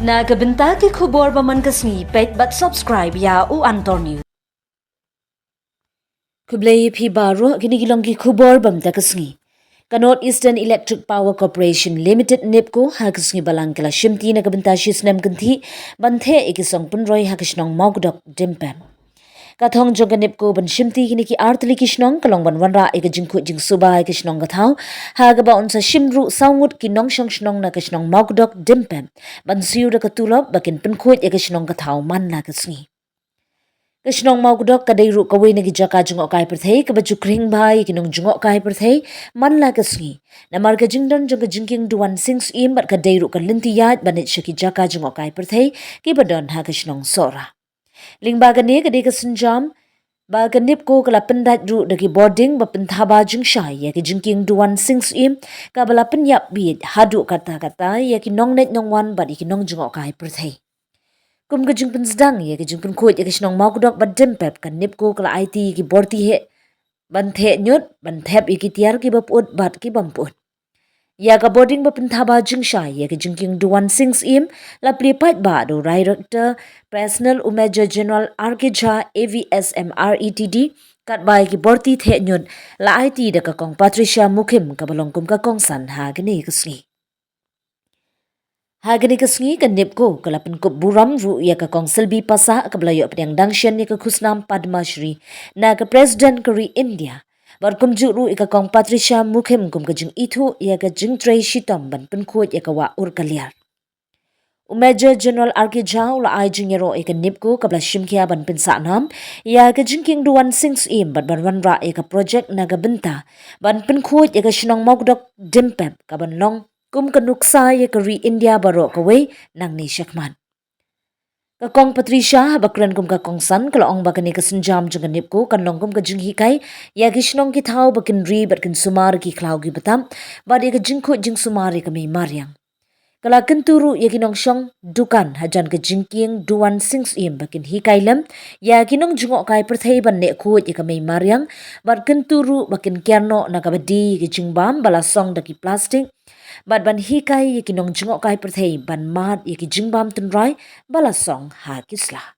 Na kabenta ki khubor baman kasngi pet but subscribe ya u antor news. Kublai phi baro gini gilong ki khubor bam ta kasngi. Kanot Eastern Electric Power Corporation Limited NEEPCO ha kasngi balang kala shimti na kabenta shisnam kanthi banthe ikisong pynroi ha kishnong mogdok DYMPEP. Kathong jonga NEEPCO ban shimti kini ki artli kishnong kalong ban wanra ika jingkhu jingsuba kishnong kathau ha gaba unsa shimru saungut ki nong shong shnong na kishnong mogdok DYMPEP ban siu da katulop bakin pynkhuid ika kishnong kathau man na kasngi. Kishnong mogdok kadai ru kawai nagi Jaka jngohkai perthei kabaju kring bhai kinong jngohkai perthei man la kasngi na marga jingdan jonga jingking duan sings im bat kadai ru kalinti yat banit shaki Jaka jngohkai perthei ki badon ha kishnong sora. Ling bagane kadai kasenjam baga NEEPCO kala pendat ru dagi boarding ba penthaba jingshai ya ki jingking duan sings im ka bala penyap bit hadu kata-kata ya ki nong net nong wan bat ki nong jngohkai perthei. Kum ke jingpen sedang ya ke jingpen kuat ya ke shnong mogdok ban DYMPEP kan NEEPCO kala IT ki borti he ban the nyut ban thep iki tiar ki baput bat ki bamput ya ka boarding ba penthaba jingsha ya ke jingking duan sings im la pripat ba do director personal umeja general arkija avsmretd kat bai ki borti the nyut la IT da ka kong Patricia Mukim ka balong kum ka kong san ha gani kasngi. Hagani kasngi kan NEEPCO kala penkup buram ru ya ka kong selbi pasa ka belayo pedang dangshan ya ka khusnam Padma Shri na ka President kari India. Bar kumju ru ya ka kong Patricia Mukim kum ka jing itu ya ka jing tray shitom ban pynkhuid ya ka wa ur kaliar. Umeja General Arkija ula ai jing yaro ya ka NEEPCO ka bela shimkia ban pinsa nam ya ka jing king duan sings im ban wanra ya ka project na ka benta ban pynkhuid ya ka shnong mogdok DYMPEP ka ban long kum ka nuksa ya kari India baro kawai nang ni Shakman. Ka kong Patricia bakran kum ka kong san kala ong bakani ka senjam jang NEEPCO kan long kum ka jinghikai ya kishnong ki thau bakin ri batkin sumar ki khlau ki batam bad ya ka jingkhu jing sumar ka mi maryang. Kala kenturu ya kinong shong dukan hajan ka jingking duan sings im bakin hikailam ya kinong jngohkai perthei ban ne khut ya ka mi maryang bad kenturu bakin kerno na ka badi ki jingbam bala song da ki plastic bad ban hikai ya kinong jngohkai perthei ban mat ya ki jingbam tunrai bala song ha kisla.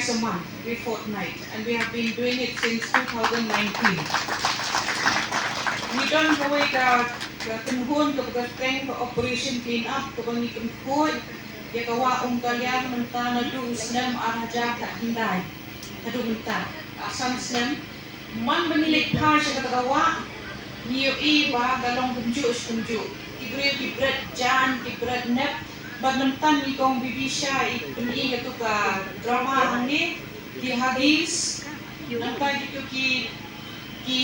twice a month, every fortnight, and we have been doing it since 2019. We don't do it penhun ke operation clean up ke bangi pynkhuid ya kawa kalian mentana du snem arhaja tak hindai kadu mentah asam snem man benilik par sa kawa niyo iba galong kunju kibret jan kibret nep badmentan ni kong bibisha ikuni itu ka drama hangi di hadis nanti itu ki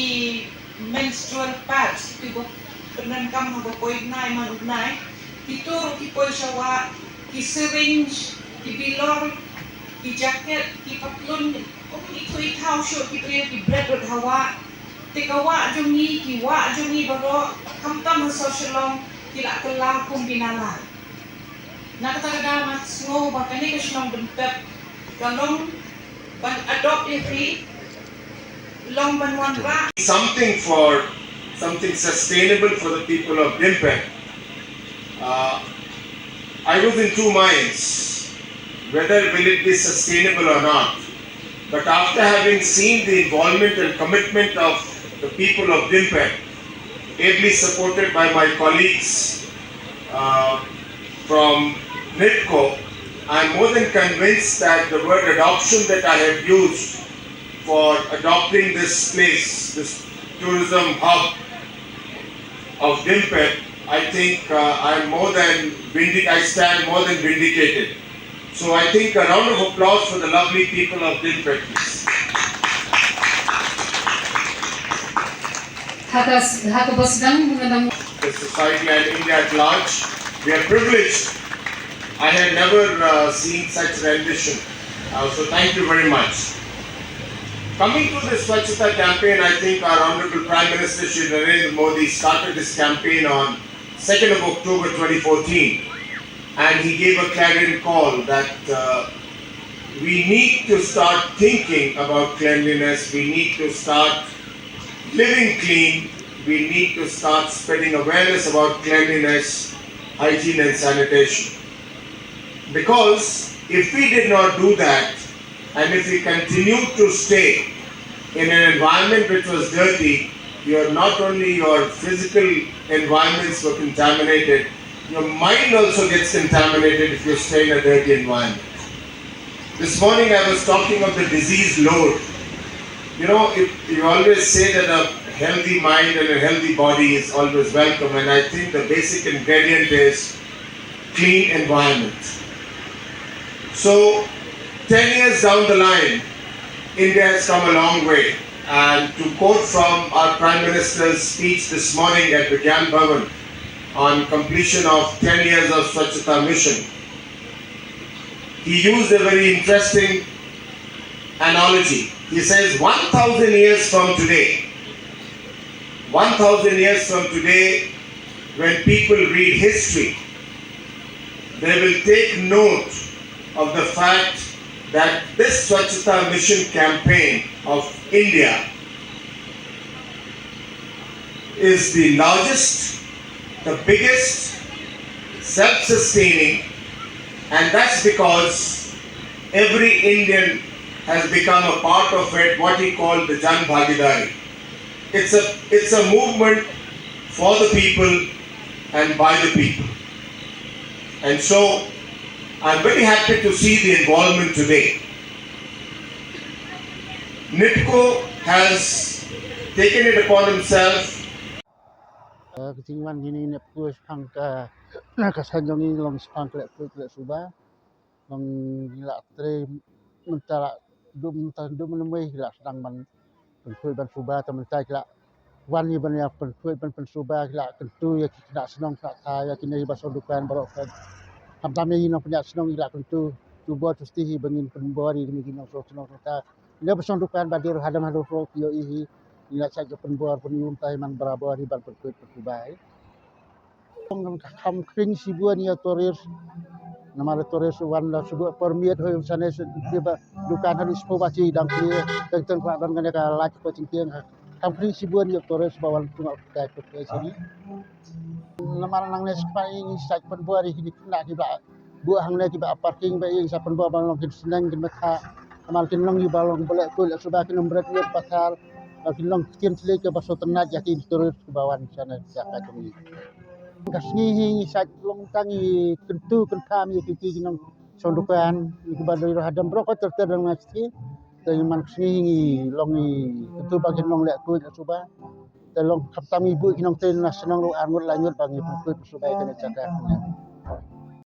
menstrual pads ki penangkam habo point nai man ugnai kituro ki poi sawa ki syringe ki bilor ki jacket ki patlon itu ithau sho ki priyo ki bread rod hawa tikawa jungi ki wa jungi baro kamtam social ki la kala kumbinala nakatagada mas ngo bakani ka shnong DYMPEP kalong ban adopt every long ban one ra something sustainable for the people of DYMPEP. I was in two minds whether will it be sustainable or not. But after having seen the involvement and commitment of the people of DYMPEP, ably supported by my colleagues from NEEPCO, I am more than convinced that the word adoption that I have used for adopting this place, this tourism hub of DYMPEP, I think I stand more than vindicated. So I think a round of applause for the lovely people of DYMPEP, please. The society and India at large, we are privileged. I had never seen such rendition. So thank you very much. Coming to the Swachhata campaign, I think our Honorable Prime Minister Shri Narendra Modi started this campaign on 2nd of October 2014, and he gave a clarion call that we need to start thinking about cleanliness, we need to start living clean, we need to start spreading awareness about cleanliness, hygiene and sanitation. Because if we did not do that, and if we continue to stay in an environment which was dirty, not only your physical environments were contaminated, your mind also gets contaminated if you stay in a dirty environment. This morning I was talking of the disease load. You always say that a healthy mind and a healthy body is always welcome, and I think the basic ingredient is clean environment. So 10 years down the line, India has come a long way. And to quote from our Prime Minister's speech this morning at the Gyan Bhavan on completion of 10 years of Swachhata mission, he used a very interesting analogy. He says 1,000 years from today, 1,000 years from today, when people read history, they will take note of the fact that this Swachhata mission campaign of India is the largest, the biggest, self-sustaining, and that's because every Indian has become a part of it, what he called the Jan Bhagidari. It's a movement for the people and by the people. And so I'm very happy to see the involvement today. NEEPCO has taken it upon himself. Ketinggalan gini NEEPCO sepang ke sanjong ini long sepang ke suba long gila tre mentara du menemui gila sedang ban penkuit ban suba atau mentai gila wan ni ban ya penkuit ban suba gila kentu ya kena senong tak saya kini basah dukan barok Hamtam ini nong punya senong gila kentu cuba tusti bangin penbori demi nong senong ta dia basah dukan badir hadam hadu ro yo ihi ila saja penbor penyum tai man berabor di ban penkuit suba kam kring sibuan ya torir nama torir suwan la subu permit hoy sana tiba dukan hadis po baci dang kli teng pak ban ngane ka lak ko cingtiang kam kring sibuan ya torir bawan tungau kai ko sini nama nang nes pa ini sak penbuari hini kena ki ba bu hang ne ki ba parking ba ing sa penbuar ban long senang kin mata amal kinlong di balong boleh kul sudah kinong berat ni pasal kinlong kitkhlieh ke baso tenat yakin terus ke bawan sana Jaka kami. Kasngi sat long tangi kentu kentam ye kiki kinong sondukan ikbadoi hadam bro ko tertedang ngasti dari man kasngi long kentu bagian long lek kul sudah long kaptam ibu kinong ten shnong lo angut lanjut bagi pynkhuid subai kena Jaka.